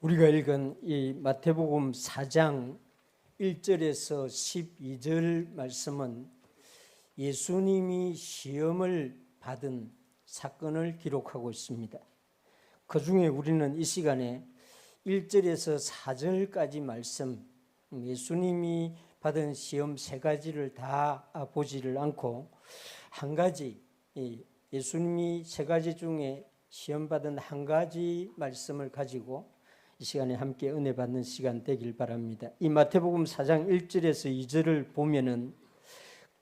우리가 읽은 이 마태복음 4장 1절에서 12절 말씀은 예수님이 시험을 받은 사건을 기록하고 있습니다. 그 중에 우리는 이 시간에 1절에서 4절까지 말씀, 예수님이 받은 시험 세 가지를 다 보지를 않고 한 가지, 예수님이 세 가지 중에 시험 받은 한 가지 말씀을 가지고 이 시간에 함께 은혜 받는 시간 되길 바랍니다. 이 마태복음 4장 1절에서 2절을 보면은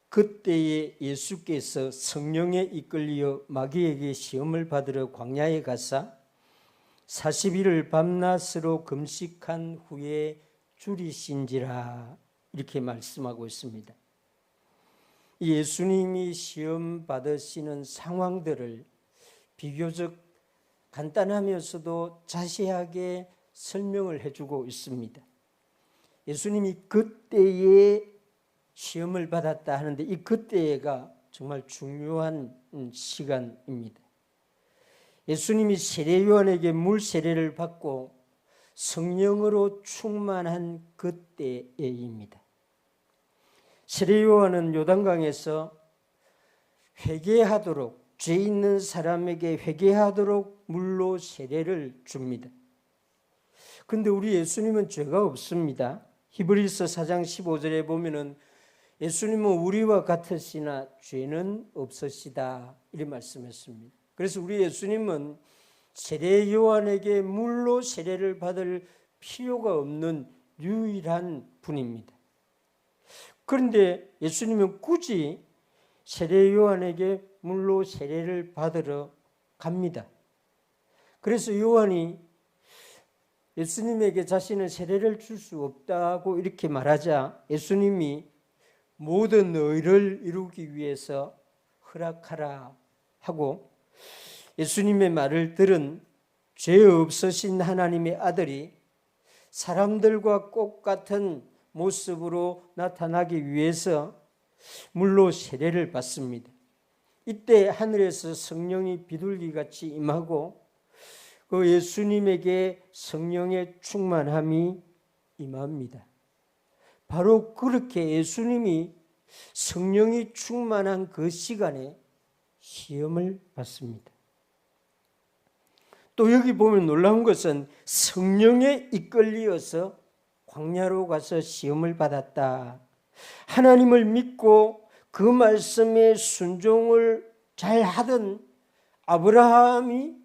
그때에 예수께서 성령에 이끌려 마귀에게 시험을 받으러 광야에 가사 40일을 밤낮으로 금식한 후에 줄이신지라 이렇게 말씀하고 있습니다. 예수님이 시험 받으시는 상황들을 비교적 간단하면서도 자세하게 설명을 해주고 있습니다. 예수님이 그때에 시험을 받았다 하는데 이 그때가 정말 중요한 시간입니다. 예수님이 세례요한에게 물 세례를 받고 성령으로 충만한 그때입니다. 세례요한은 요단강에서 회개하도록, 죄 있는 사람에게 회개하도록 물로 세례를 줍니다. 그런데 우리 예수님은 죄가 없습니다. 히브리서 4장 15절에 보면은 예수님은 우리와 같으시나 죄는 없으시다 이렇게 말씀했습니다. 그래서 우리 예수님은 세례 요한에게 물로 세례를 받을 필요가 없는 유일한 분입니다. 그런데 예수님은 굳이 세례 요한에게 물로 세례를 받으러 갑니다. 그래서 요한이 예수님에게 자신은 세례를 줄 수 없다고 이렇게 말하자 예수님이 모든 의를 이루기 위해서 허락하라 하고 예수님의 말을 들은 죄 없으신 하나님의 아들이 사람들과 똑같은 모습으로 나타나기 위해서 물로 세례를 받습니다. 이때 하늘에서 성령이 비둘기같이 임하고 그 예수님에게 성령의 충만함이 임합니다. 바로 그렇게 예수님이 성령이 충만한 그 시간에 시험을 받습니다. 또 여기 보면 놀라운 것은 성령에 이끌려서 광야로 가서 시험을 받았다. 하나님을 믿고 그 말씀에 순종을 잘 하던 아브라함이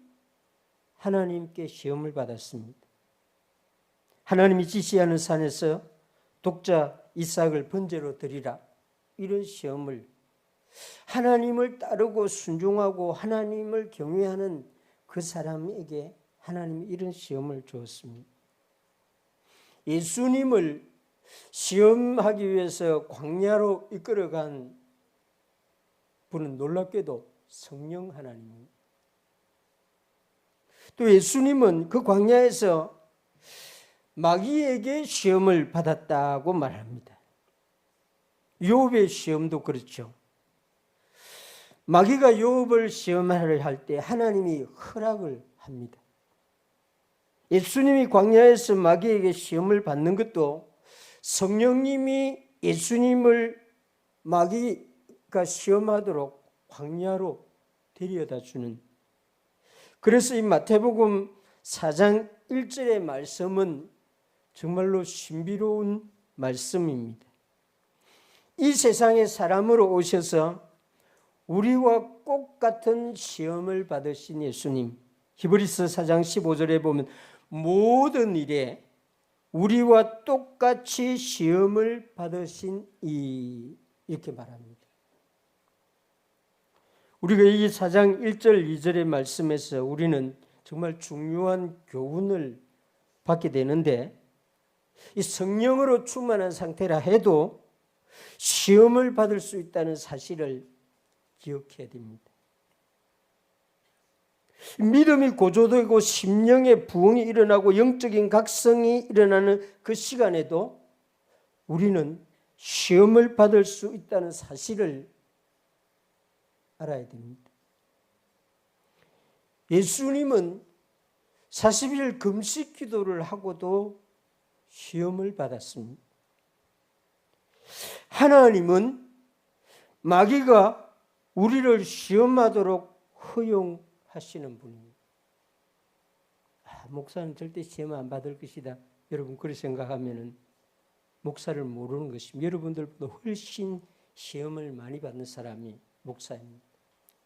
하나님께 시험을 받았습니다. 하나님이 지시하는 산에서 독자 이삭을 번제로 드리라 이런 시험을 하나님을 따르고 순종하고 하나님을 경외하는 그 사람에게 하나님이 이런 시험을 주었습니다. 예수님을 시험하기 위해서 광야로 이끌어간 분은 놀랍게도 성령 하나님입니다. 또 예수님은 그 광야에서 마귀에게 시험을 받았다고 말합니다. 욥의 시험도 그렇죠. 마귀가 욥을 시험하려 할 때 하나님이 허락을 합니다. 예수님이 광야에서 마귀에게 시험을 받는 것도 성령님이 예수님을 마귀가 시험하도록 광야로 데려다 주는, 그래서 이 마태복음 4장 1절의 말씀은 정말로 신비로운 말씀입니다. 이 세상에 사람으로 오셔서 우리와 똑같은 시험을 받으신 예수님, 히브리서 4장 15절에 보면 모든 일에 우리와 똑같이 시험을 받으신 이렇게 말합니다. 우리가 이 4장 1절 2절의 말씀에서 우리는 정말 중요한 교훈을 받게 되는데, 이 성령으로 충만한 상태라 해도 시험을 받을 수 있다는 사실을 기억해야 됩니다. 믿음이 고조되고 심령의 부흥이 일어나고 영적인 각성이 일어나는 그 시간에도 우리는 시험을 받을 수 있다는 사실을 알아야 됩니다. 예수님은 40일 금식 기도를 하고도 시험을 받았습니다. 하나님은 마귀가 우리를 시험하도록 허용하시는 분입니다. 목사는 절대 시험 안 받을 것이다. 여러분 그렇게 생각하면 목사를 모르는 것입니다. 여러분들보다 훨씬 시험을 많이 받는 사람이 목사입니다.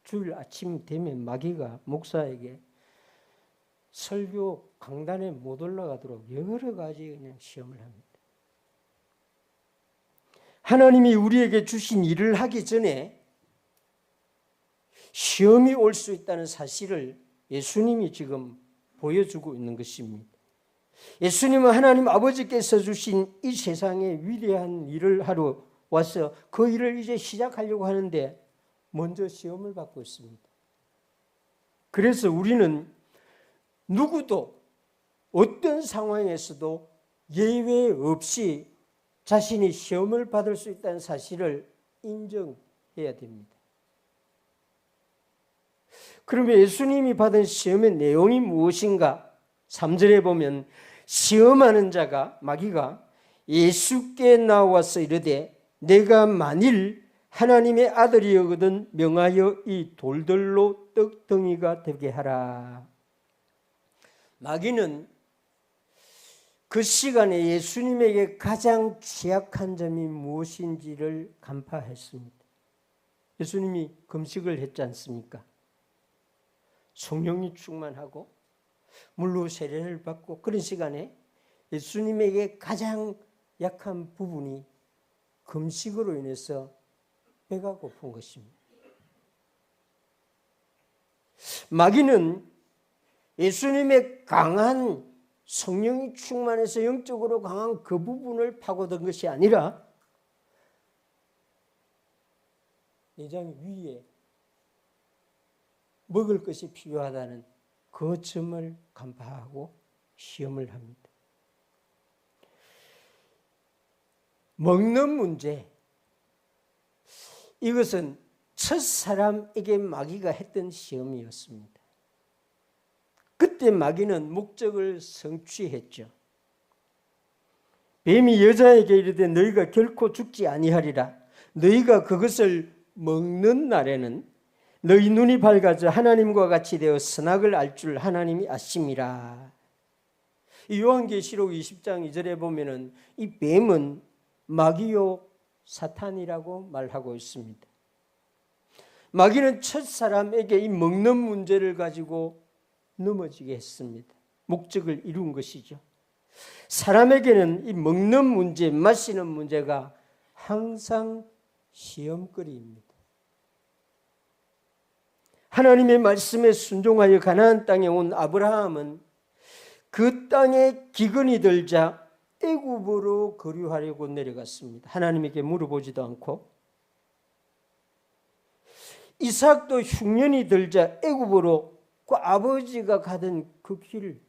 주일 아침 되면 마귀가 목사에게 설교 강단에 못 올라가도록 여러 가지 그냥 시험을 합니다. 하나님이 우리에게 주신 일을 하기 전에 시험이 올 수 있다는 사실을 예수님이 지금 보여주고 있는 것입니다. 예수님은 하나님 아버지께서 주신 이 세상에 위대한 일을 하러 와서 그 일을 이제 시작하려고 하는데 먼저 시험을 받고 있습니다. 그래서 우리는 누구도 어떤 상황에서도 예외 없이 자신이 시험을 받을 수 있다는 사실을 인정해야 됩니다. 그러면 예수님이 받은 시험의 내용이 무엇인가? 3절에 보면 시험하는 자가 마귀가 예수께 나와서 이르되 내가 만일 하나님의 아들이거든 명하여 이 돌들로 떡덩이가 되게 하라. 마귀는 그 시간에 예수님에게 가장 취약한 점이 무엇인지를 간파했습니다. 예수님이 금식을 했지 않습니까? 성령이 충만하고 물로 세례를 받고 그런 시간에 예수님에게 가장 약한 부분이 금식으로 인해서 배가 고픈 것입니다. 마귀는 예수님의 강한 성령이 충만해서 영적으로 강한 그 부분을 파고든 것이 아니라 내장 위에 먹을 것이 필요하다는 그 점을 간파하고 시험을 합니다. 먹는 문제, 이것은 첫 사람에게 마귀가 했던 시험이었습니다. 그때 마귀는 목적을 성취했죠. 뱀이 여자에게 이르되 너희가 결코 죽지 아니하리라. 너희가 그것을 먹는 날에는 너희 눈이 밝아져 하나님과 같이 되어 선악을 알 줄 하나님이 아심이라. 요한계시록 20장 2절에 보면은 이 뱀은 마귀요 사탄이라고 말하고 있습니다. 마귀는 첫 사람에게 이 먹는 문제를 가지고 넘어지게 했습니다. 목적을 이룬 것이죠. 사람에게는 이 먹는 문제, 마시는 문제가 항상 시험거리입니다. 하나님의 말씀에 순종하여 가나안 땅에 온 아브라함은 그 땅에 기근이 들자 애굽으로 거류하려고 내려갔습니다. 하나님에게 물어보지도 않고. 이삭도 흉년이 들자 애굽으로 그 아버지가 가던 그 길을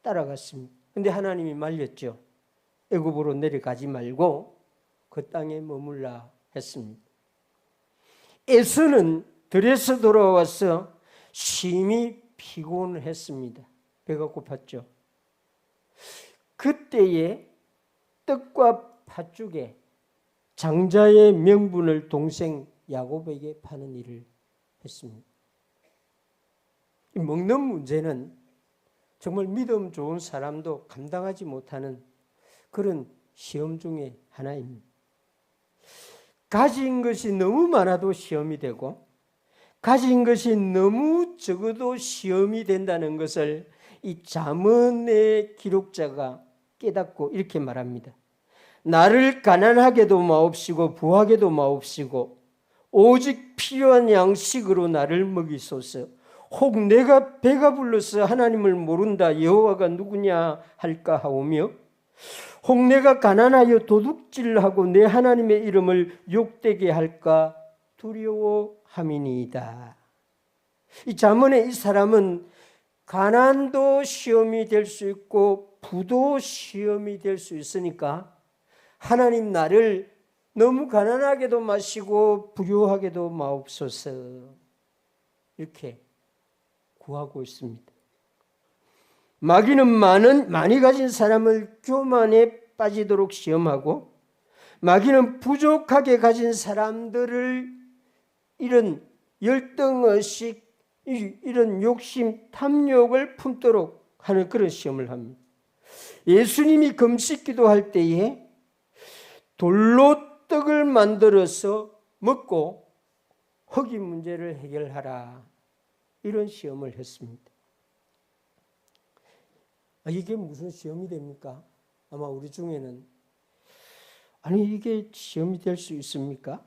따라갔습니다. 그런데 하나님이 말렸죠. 애굽으로 내려가지 말고 그 땅에 머물라 했습니다. 에서는 들에서 돌아와서 심히 피곤했습니다. 배가 고팠죠. 그때에 떡과 팥죽에 장자의 명분을 동생 야곱에게 파는 일을 했습니다. 먹는 문제는 정말 믿음 좋은 사람도 감당하지 못하는 그런 시험 중에 하나입니다. 가진 것이 너무 많아도 시험이 되고 가진 것이 너무 적어도 시험이 된다는 것을 이 잠언의 기록자가 깨닫고 이렇게 말합니다. 나를 가난하게도 마옵시고 부하게도 마옵시고 오직 필요한 양식으로 나를 먹이소서. 혹 내가 배가 불러서 하나님을 모른다 여호와가 누구냐 할까 하오며 혹 내가 가난하여 도둑질하고 내 하나님의 이름을 욕되게 할까 두려워함이니이다. 이 잠언의 이 사람은 가난도 시험이 될 수 있고 부도 시험이 될 수 있으니까 하나님 나를 너무 가난하게도 마시고 부유하게도 마옵소서 이렇게 구하고 있습니다. 마귀는 많이 가진 사람을 교만에 빠지도록 시험하고, 마귀는 부족하게 가진 사람들을 이런 열등의식, 이런 욕심, 탐욕을 품도록 하는 그런 시험을 합니다. 예수님이 금식 기도할 때에 돌로 떡을 만들어서 먹고 허기 문제를 해결하라, 이런 시험을 했습니다. 이게 무슨 시험이 됩니까? 아마 우리 중에는 아니 이게 시험이 될 수 있습니까?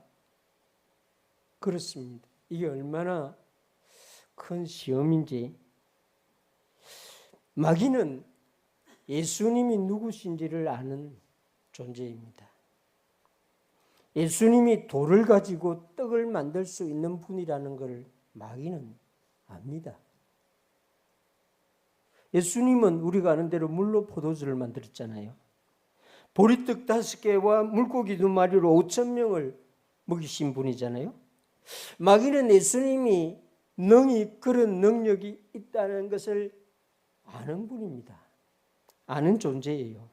그렇습니다. 이게 얼마나 큰 시험인지. 마귀는 예수님이 누구신지를 아는 존재입니다. 예수님이 돌을 가지고 떡을 만들 수 있는 분이라는 것을 마귀는 압니다. 예수님은 우리가 아는 대로 물로 포도주를 만들었잖아요. 보리떡 5개와 물고기 2마리로 5,000명을 먹이신 분이잖아요. 마귀는 예수님이 능히 그런 능력이 있다는 것을 아는 분입니다. 아는 존재예요.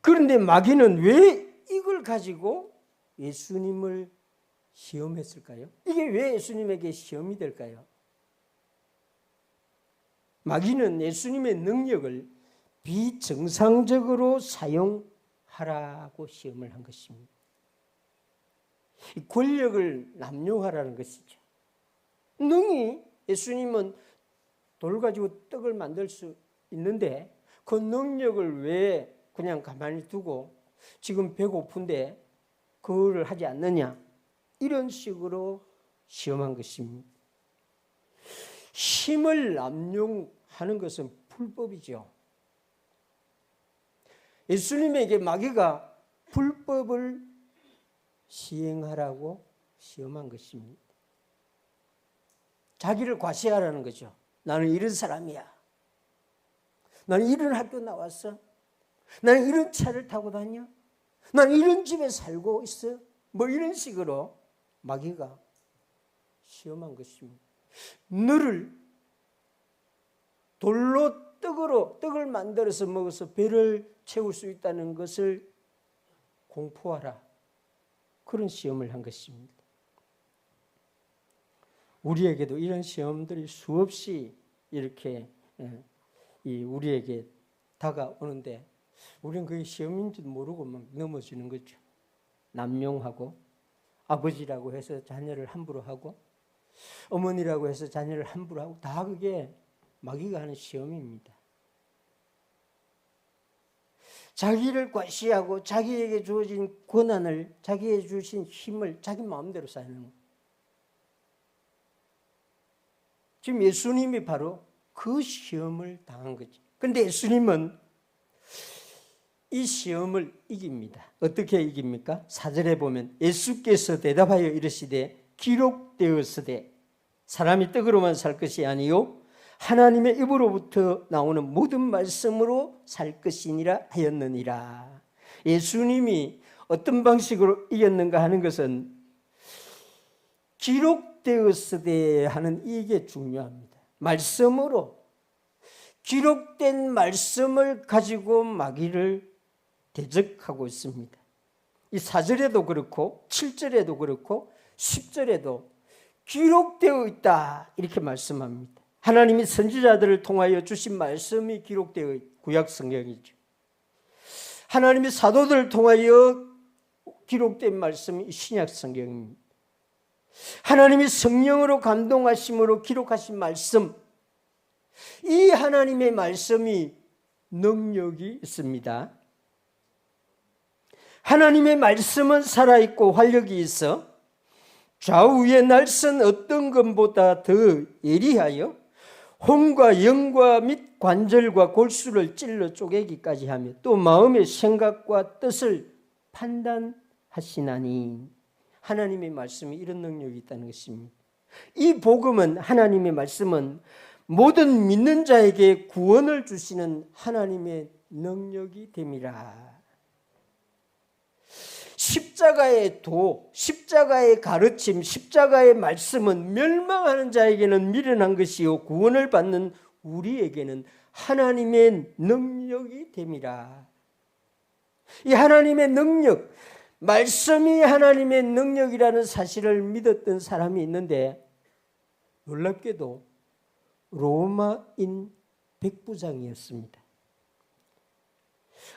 그런데 마귀는 왜 이걸 가지고 예수님을 시험했을까요? 이게 왜 예수님에게 시험이 될까요? 마귀는 예수님의 능력을 비정상적으로 사용하라고 시험을 한 것입니다. 권력을 남용하라는 것이죠. 능히 예수님은 돌 가지고 떡을 만들 수 있는데 그 능력을 왜 그냥 가만히 두고 지금 배고픈데 그거를 하지 않느냐, 이런 식으로 시험한 것입니다. 힘을 남용하는 것은 불법이죠. 예수님에게 마귀가 불법을 시행하라고 시험한 것입니다. 자기를 과시하라는 거죠. 나는 이런 사람이야. 나는 이런 학교 나왔어. 나는 이런 차를 타고 다녀. 나는 이런 집에 살고 있어. 뭐 이런 식으로 마귀가 시험한 것입니다. 너를 돌로 떡을 만들어서 먹어서 배를 채울 수 있다는 것을 공포하라, 그런 시험을 한 것입니다. 우리에게도 이런 시험들이 수없이 이렇게 우리에게 다가오는데 우리는 그게 시험인지도 모르고 막 넘어지는 거죠. 남용하고, 아버지라고 해서 자녀를 함부로 하고, 어머니라고 해서 자녀를 함부로 하고, 다 그게 마귀가 하는 시험입니다. 자기를 과시하고 자기에게 주어진 권한을, 자기에게 주신 힘을 자기 마음대로 사는 거예요. 지금 예수님이 바로 그 시험을 당한 거죠. 그런데 예수님은 이 시험을 이깁니다. 어떻게 이깁니까? 4절에 보면 예수께서 대답하여 이르시되 기록되었으되 사람이 떡으로만 살 것이 아니요 하나님의 입으로부터 나오는 모든 말씀으로 살 것이니라 하였느니라. 예수님이 어떤 방식으로 이겼는가 하는 것은 기록되었으되 하는 이게 중요합니다. 말씀으로, 기록된 말씀을 가지고 마귀를 대적하고 있습니다. 이 4절에도 그렇고 7절에도 그렇고 10절에도 기록되어 있다, 이렇게 말씀합니다. 하나님이 선지자들을 통하여 주신 말씀이 기록되어 있는 구약 성경이죠. 하나님이 사도들을 통하여 기록된 말씀이 신약 성경입니다. 하나님이 성령으로 감동하심으로 기록하신 말씀, 이 하나님의 말씀이 능력이 있습니다. 하나님의 말씀은 살아있고 활력이 있어 좌우의 날선 어떤 것보다 더 예리하여 혼과 영과 및 관절과 골수를 찔러 쪼개기까지 하며 또 마음의 생각과 뜻을 판단하시나니, 하나님의 말씀이 이런 능력이 있다는 것입니다. 이 복음은, 하나님의 말씀은 모든 믿는 자에게 구원을 주시는 하나님의 능력이 됨이라. 십자가의 도, 십자가의 가르침, 십자가의 말씀은 멸망하는 자에게는 미련한 것이요 구원을 받는 우리에게는 하나님의 능력이 됨이라. 이 하나님의 능력, 말씀이 하나님의 능력이라는 사실을 믿었던 사람이 있는데 놀랍게도 로마인 백부장이었습니다.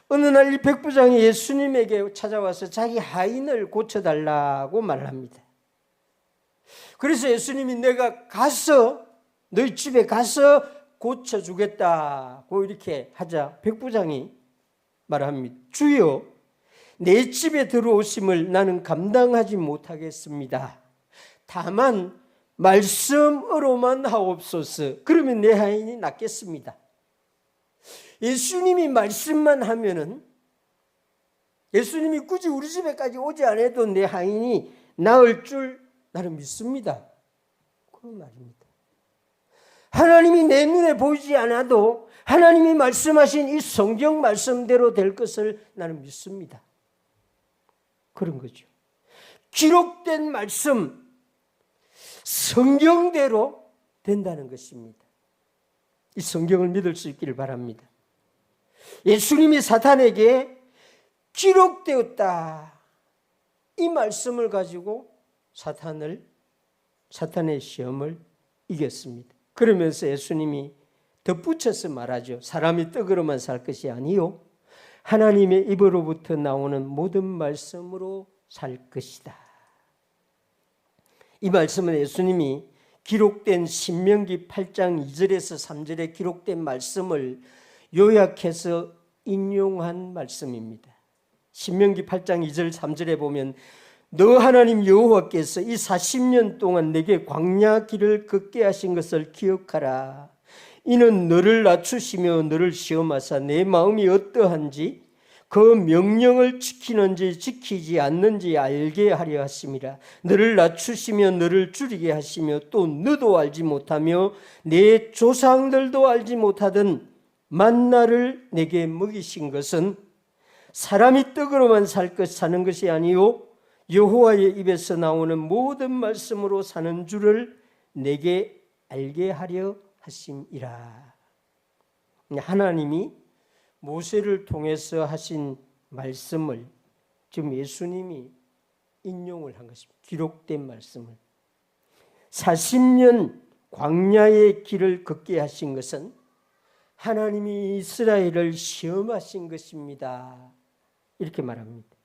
어느 날 이 백부장이 예수님에게 찾아와서 자기 하인을 고쳐달라고 말합니다. 그래서 예수님이 내가 가서 너희 집에 가서 고쳐주겠다고 이렇게 하자 백부장이 말합니다. 주여, 내 집에 들어오심을 나는 감당하지 못하겠습니다. 다만 말씀으로만 하옵소서. 그러면 내 하인이 낫겠습니다. 예수님이 말씀만 하면은, 예수님이 굳이 우리 집에까지 오지 않아도 내 하인이 나을 줄 나는 믿습니다. 그런 말입니다. 하나님이 내 눈에 보이지 않아도 하나님이 말씀하신 이 성경 말씀대로 될 것을 나는 믿습니다. 그런 거죠. 기록된 말씀, 성경대로 된다는 것입니다. 이 성경을 믿을 수 있기를 바랍니다. 예수님이 사탄에게 기록되었다, 이 말씀을 가지고 사탄의 시험을 이겼습니다. 그러면서 예수님이 덧붙여서 말하죠. 사람이 떡으로만 살 것이 아니요 하나님의 입으로부터 나오는 모든 말씀으로 살 것이다. 이 말씀은 예수님이 기록된 신명기 8장 2절에서 3절에 기록된 말씀을 요약해서 인용한 말씀입니다. 신명기 8장 2절 3절에 보면 너 하나님 여호와께서 이 40년 동안 내게 광야 길을 걷게 하신 것을 기억하라. 이는 너를 낮추시며 너를 시험하사 내 마음이 어떠한지 그 명령을 지키는지 지키지 않는지 알게 하려 하심이라. 너를 낮추시며 너를 줄이게 하시며 또 너도 알지 못하며 내 조상들도 알지 못하던 만나를 내게 먹이신 것은 사람이 떡으로만 사는 것이 아니요 여호와의 입에서 나오는 모든 말씀으로 사는 줄을 내게 알게 하려 하심이라. 하나님이 모세를 통해서 하신 말씀을 지금 예수님이 인용을 한 것입니다. 기록된 말씀을. 40년 광야의 길을 걷게 하신 것은 하나님이 이스라엘을 시험하신 것입니다. 이렇게 말합니다.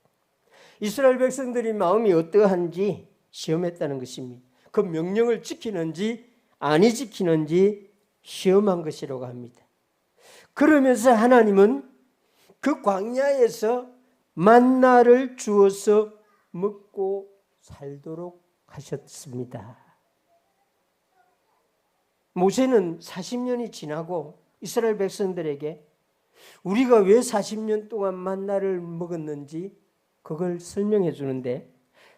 이스라엘 백성들이 마음이 어떠한지 시험했다는 것입니다. 그 명령을 지키는지 아니 지키는지 시험한 것이라고 합니다. 그러면서 하나님은 그 광야에서 만나를 주어서 먹고 살도록 하셨습니다. 모세는 40년이 지나고 이스라엘 백성들에게 우리가 왜 40년 동안 만나를 먹었는지 그걸 설명해 주는데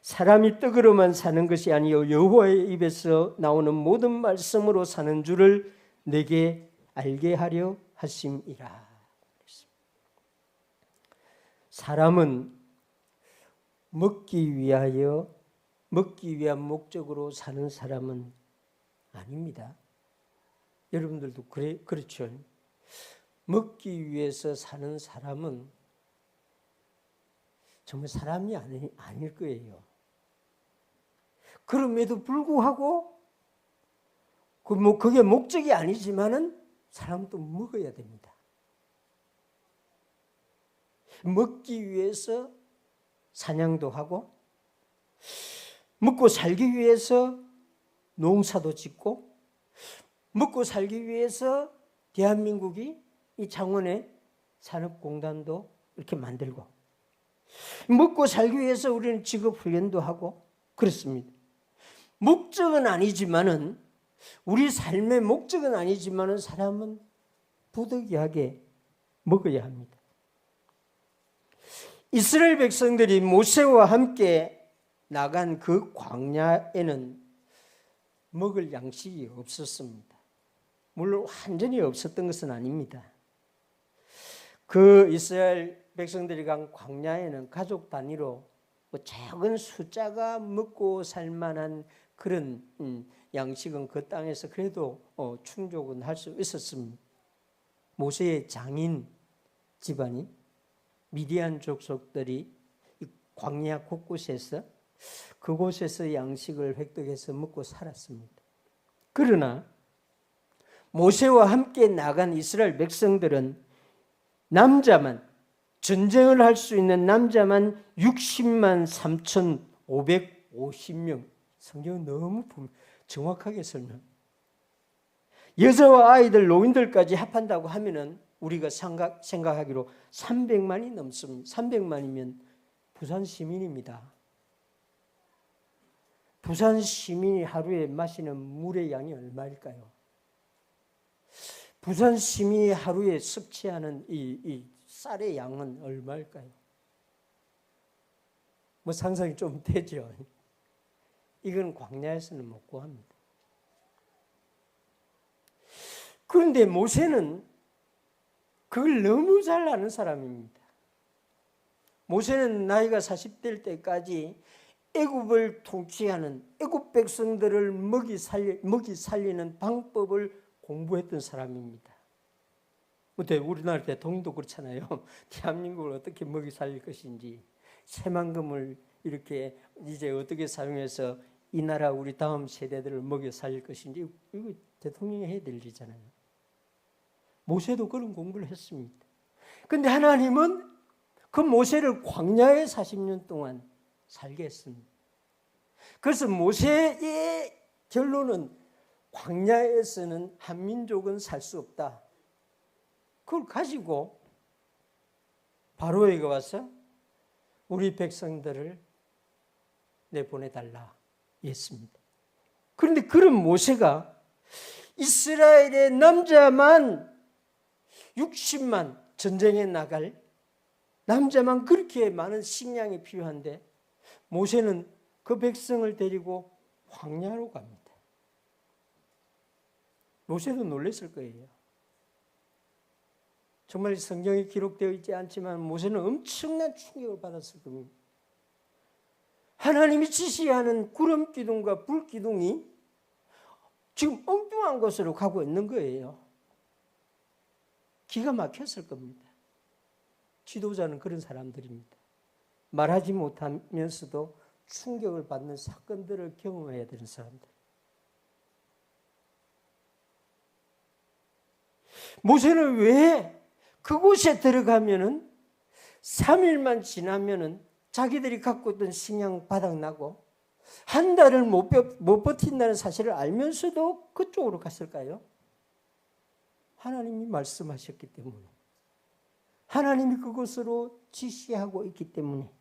사람이 떡으로만 사는 것이 아니요 여호와의 입에서 나오는 모든 말씀으로 사는 줄을 내게 알게 하려 하심이라. 사람은 먹기 위한 목적으로 사는 사람은 아닙니다. 여러분들도 그렇죠. 먹기 위해서 사는 사람은 정말 사람이 아닐 거예요. 그럼에도 불구하고 그게 목적이 아니지만은 사람도 먹어야 됩니다. 먹기 위해서 사냥도 하고 먹고 살기 위해서 농사도 짓고 먹고 살기 위해서 대한민국이 이 창원에 산업공단도 이렇게 만들고 먹고 살기 위해서 우리는 직업훈련도 하고 그렇습니다. 목적은 아니지만은 우리 삶의 목적은 아니지만은 사람은 부득이하게 먹어야 합니다. 이스라엘 백성들이 모세와 함께 나간 그 광야에는 먹을 양식이 없었습니다. 물론 완전히 없었던 것은 아닙니다. 그 이스라엘 백성들이 간 광야에는 가족 단위로 작은 숫자가 먹고 살 만한 그런 양식은 그 땅에서 그래도 충족은 할 수 있었습니다. 모세의 장인 집안이 미디안 족속들이 광야 곳곳에서 그곳에서 양식을 획득해서 먹고 살았습니다. 그러나 모세와 함께 나간 이스라엘 백성들은 남자만, 전쟁을 할 수 있는 남자만 60만 3,550명. 성경은 너무 정확하게 설명. 여자와 아이들, 노인들까지 합한다고 하면은 우리가 생각하기로 300만이 넘습니다. 300만이면 부산 시민입니다. 부산 시민이 하루에 마시는 물의 양이 얼마일까요? 부산 시민이 하루에 섭취하는 이 쌀의 양은 얼마일까요? 뭐 상상이 좀 되죠. 이건 광야에서는 못 구합니다. 그런데 모세는 그걸 너무 잘 아는 사람입니다. 모세는 나이가 40될 때까지 애굽을 통치하는, 애굽 백성들을 먹이 살리는 방법을 공부했던 사람입니다. 우리나라 대통령도 그렇잖아요. 대한민국을 어떻게 먹이 살릴 것인지, 새만금을 이렇게 이제 어떻게 사용해서 이 나라 우리 다음 세대들을 먹여 살릴 것인지, 이거 대통령이 해야 될 일이잖아요. 모세도 그런 공부를 했습니다. 그런데 하나님은 그 모세를 광야에 40년 동안 살게 했습니다. 그래서 모세의 결론은 광야에서는 한 민족은 살 수 없다. 그걸 가지고 바로에게 와서 우리 백성들을 내보내달라 했습니다. 그런데 그런 모세가 이스라엘의 남자만 60만 전쟁에 나갈 남자만 그렇게 많은 식량이 필요한데 모세는 그 백성을 데리고 광야로 갑니다. 모세도 놀랐을 거예요. 정말 성경에 기록되어 있지 않지만 모세는 엄청난 충격을 받았을 겁니다. 하나님이 지시하는 구름 기둥과 불 기둥이 지금 엉뚱한 곳으로 가고 있는 거예요. 기가 막혔을 겁니다. 지도자는 그런 사람들입니다. 말하지 못하면서도 충격을 받는 사건들을 경험해야 되는 사람들. 모세는 왜 그곳에 들어가면은 3일만 지나면은 자기들이 갖고 있던 식량 바닥나고 한 달을 못 버틴다는 사실을 알면서도 그쪽으로 갔을까요? 하나님이 말씀하셨기 때문에, 하나님이 그곳으로 지시하고 있기 때문에,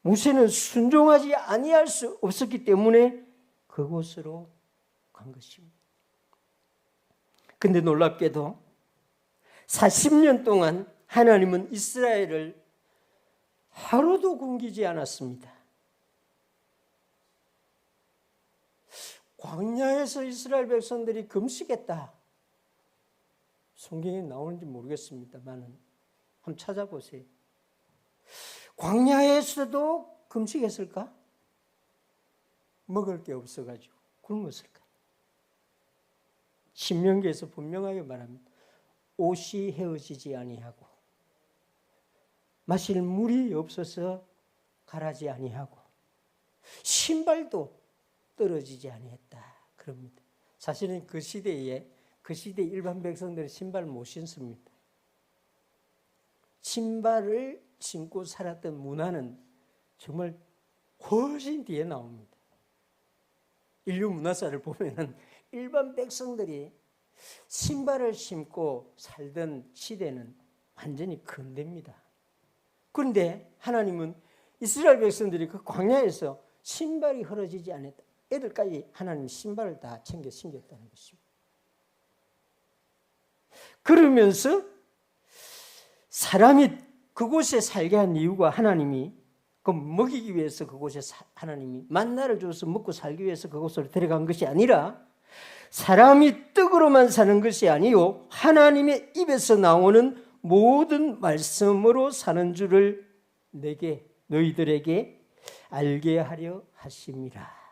모세는 순종하지 아니할 수 없었기 때문에 그곳으로 간 것입니다. 그런데 놀랍게도 40년 동안 하나님은 이스라엘을 하루도 굶기지 않았습니다. 광야에서 이스라엘 백성들이 금식했다. 성경에 나오는지 모르겠습니다만 한번 찾아보세요. 광야에서도 금식했을까? 먹을 게 없어가지고 굶었을까? 신명기에서 분명하게 말합니다. 옷이 헤어지지 아니하고 마실 물이 없어서 가라지 아니하고 신발도 떨어지지 아니했다. 그럽니다. 사실은 그 시대 일반 백성들은 신발을 못 신습니다. 신발을 신고 살았던 문화는 정말 훨씬 뒤에 나옵니다. 인류 문화사를 보면은 일반 백성들이 신발을 신고 살던 시대는 완전히 근대입니다. 그런데 하나님은 이스라엘 백성들이 그 광야에서 신발이 흐려지지 않았다. 애들까지 하나님 신발을 다 챙겨 신겼다는 것입니다. 그러면서 사람이 그곳에 살게 한 이유가 하나님이 그 먹이기 위해서 그곳에 하나님이 만나를 주어서 먹고 살기 위해서 그곳으로 데려간 것이 아니라 사람이 떡으로만 사는 것이 아니요 하나님의 입에서 나오는 모든 말씀으로 사는 줄을 너희들에게 알게 하려 하심이라.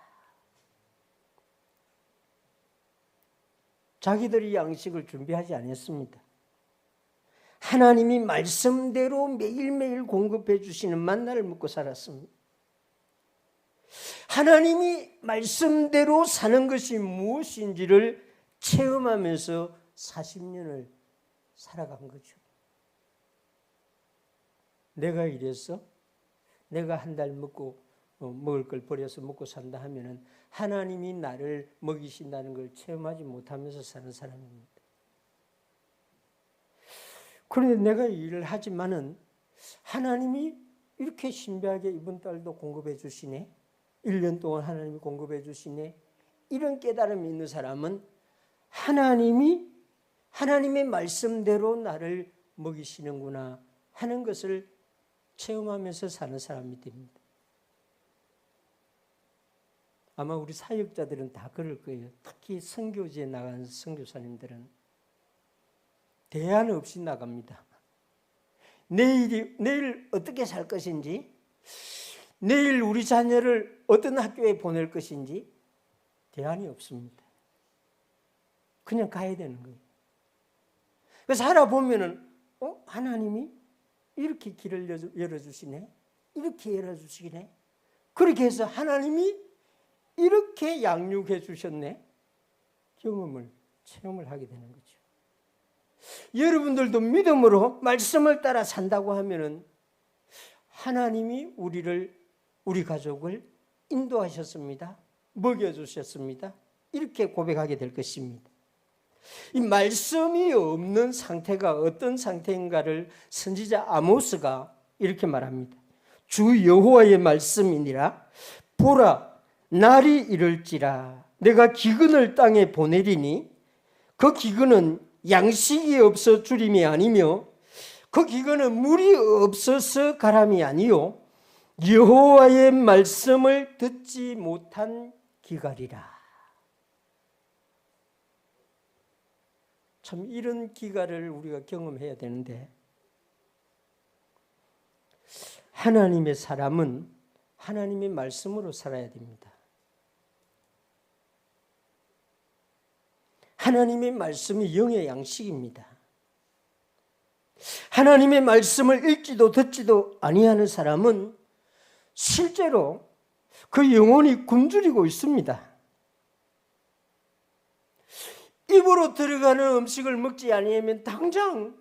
자기들이 양식을 준비하지 않았습니다. 하나님이 말씀대로 매일매일 공급해 주시는 만나를 먹고 살았습니다. 하나님이 말씀대로 사는 것이 무엇인지를 체험하면서 40년을 살아간 거죠. 내가 이래서 내가 한 달 먹을 걸 버려서 먹고 산다 하면은 하나님이 나를 먹이신다는 걸 체험하지 못하면서 사는 사람입니다. 그런데 내가 일을 하지만은 하나님이 이렇게 신비하게 이번 달도 공급해 주시네. 1년 동안 하나님이 공급해 주시네. 이런 깨달음이 있는 사람은 하나님의 말씀대로 나를 먹이시는구나 하는 것을 체험하면서 사는 사람이 됩니다. 아마 우리 사역자들은 다 그럴 거예요. 특히 선교지에 나간 선교사님들은 대안 없이 나갑니다. 내일 어떻게 살 것인지, 내일 우리 자녀를 어떤 학교에 보낼 것인지 대안이 없습니다. 그냥 가야 되는 거예요. 그래서 살아보면은 하나님이 이렇게 길을 열어주시네, 이렇게 열어주시네, 그렇게 해서 하나님이 이렇게 양육해 주셨네, 체험을 하게 되는 거죠. 여러분들도 믿음으로 말씀을 따라 산다고 하면은 하나님이 우리 가족을 인도하셨습니다. 먹여주셨습니다. 이렇게 고백하게 될 것입니다. 이 말씀이 없는 상태가 어떤 상태인가를 선지자 아모스가 이렇게 말합니다. 주 여호와의 말씀이니라. 보라, 날이 이를지라. 내가 기근을 땅에 보내리니 그 기근은 양식이 없어 주림이 아니며 그 기근은 물이 없어서 가람이 아니요 여호와의 말씀을 듣지 못한 기갈이라. 참 이런 기갈을 우리가 경험해야 되는데, 하나님의 사람은 하나님의 말씀으로 살아야 됩니다. 하나님의 말씀이 영의 양식입니다. 하나님의 말씀을 읽지도 듣지도 아니하는 사람은 실제로 그 영혼이 굶주리고 있습니다. 입으로 들어가는 음식을 먹지 아니하면 당장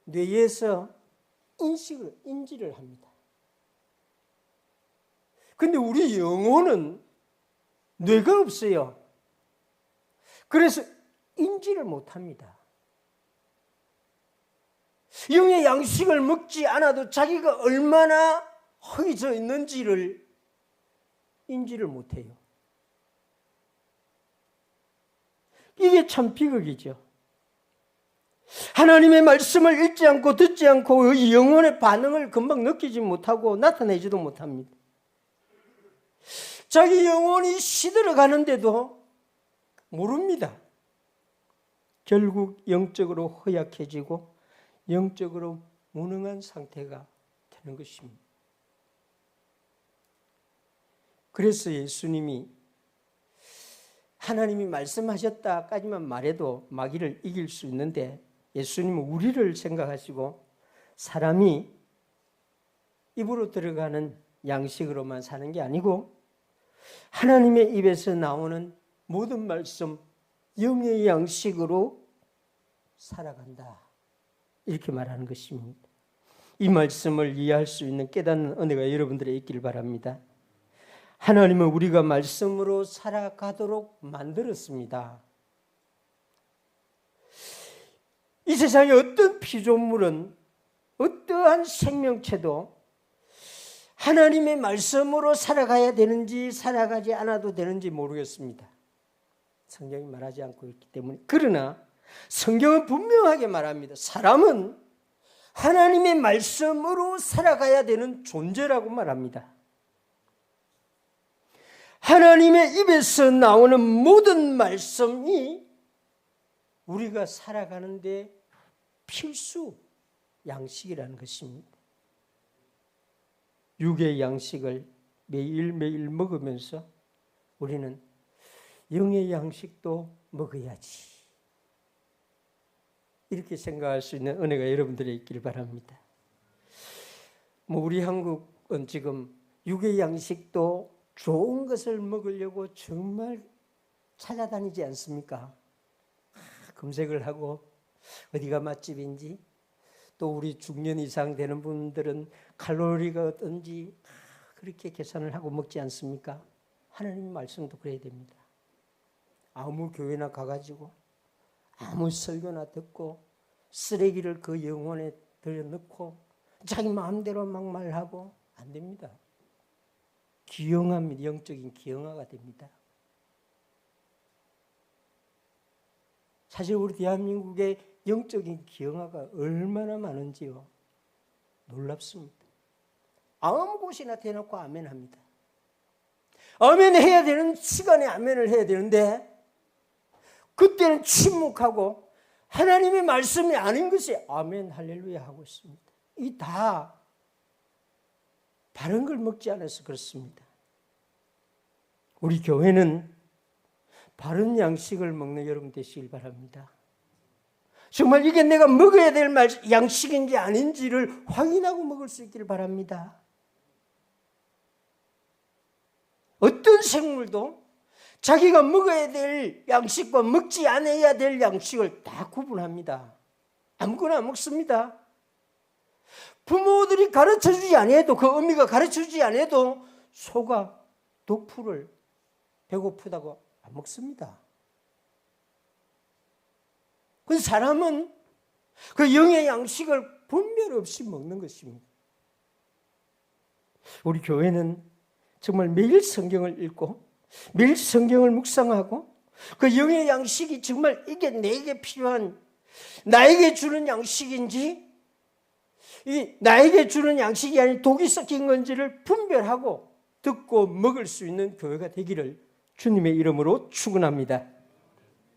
뇌에서 인지를 합니다. 근데 우리 영혼은 뇌가 없어요. 그래서 인지를 못합니다. 영의 양식을 먹지 않아도 자기가 얼마나 허기져 있는지를 인지를 못해요. 이게 참 비극이죠. 하나님의 말씀을 읽지 않고 듣지 않고 이 영혼의 반응을 금방 느끼지 못하고 나타내지도 못합니다. 자기 영혼이 시들어가는데도 모릅니다. 결국 영적으로 허약해지고 영적으로 무능한 상태가 되는 것입니다. 그래서 예수님이 하나님이 말씀하셨다까지만 말해도 마귀를 이길 수 있는데, 예수님은 우리를 생각하시고 사람이 입으로 들어가는 양식으로만 사는 게 아니고 하나님의 입에서 나오는 모든 말씀, 영의 양식으로 살아간다, 이렇게 말하는 것입니다. 이 말씀을 이해할 수 있는 깨닫는 은혜가 여러분들에 있기를 바랍니다. 하나님은 우리가 말씀으로 살아가도록 만들었습니다. 이 세상에 어떤 피조물은, 어떠한 생명체도 하나님의 말씀으로 살아가야 되는지 살아가지 않아도 되는지 모르겠습니다. 성경이 말하지 않고 있기 때문에. 그러나 성경은 분명하게 말합니다. 사람은 하나님의 말씀으로 살아가야 되는 존재라고 말합니다. 하나님의 입에서 나오는 모든 말씀이 우리가 살아가는데 필수 양식이라는 것입니다. 육의 양식을 매일매일 먹으면서 우리는 영의 양식도 먹어야지. 이렇게 생각할 수 있는 은혜가 여러분들에 있기를 바랍니다. 우리 한국은 지금 육의 양식도 좋은 것을 먹으려고 정말 찾아다니지 않습니까? 검색을 하고 어디가 맛집인지, 또 우리 중년 이상 되는 분들은 칼로리가 어떤지 그렇게 계산을 하고 먹지 않습니까? 하나님 말씀도 그래야 됩니다. 아무 교회나 가가지고 아무 설교나 듣고 쓰레기를 그 영혼에 들여넣고 자기 마음대로 막 말하고 안 됩니다. 기형합니다. 영적인 기형아가 됩니다. 사실 우리 대한민국의 영적인 기형아가 얼마나 많은지요. 놀랍습니다. 아무 곳이나 대놓고 아멘합니다. 아멘 해야 되는 시간에 아멘을 해야 되는데 그때는 침묵하고 하나님의 말씀이 아닌 것이 아멘 할렐루야 하고 있습니다. 이 다 바른 걸 먹지 않아서 그렇습니다. 우리 교회는 바른 양식을 먹는 여러분 되시길 바랍니다. 정말 이게 내가 먹어야 될 양식인지 아닌지를 확인하고 먹을 수 있기를 바랍니다. 어떤 생물도 자기가 먹어야 될 양식과 먹지 않아야 될 양식을 다 구분합니다. 아무거나 먹습니다. 부모들이 가르쳐주지 않아도, 그 어미가 가르쳐주지 않아도 소가 독풀을 배고프다고 안 먹습니다. 그 사람은 그 영의 양식을 분별 없이 먹는 것입니다. 우리 교회는 정말 매일 성경을 읽고 매일 성경을 묵상하고 그 영의 양식이 정말 이게 내게 필요한, 나에게 주는 양식인지 이 나에게 주는 양식이 아닌 독이 섞인 건지를 분별하고 듣고 먹을 수 있는 교회가 되기를 주님의 이름으로 축원합니다.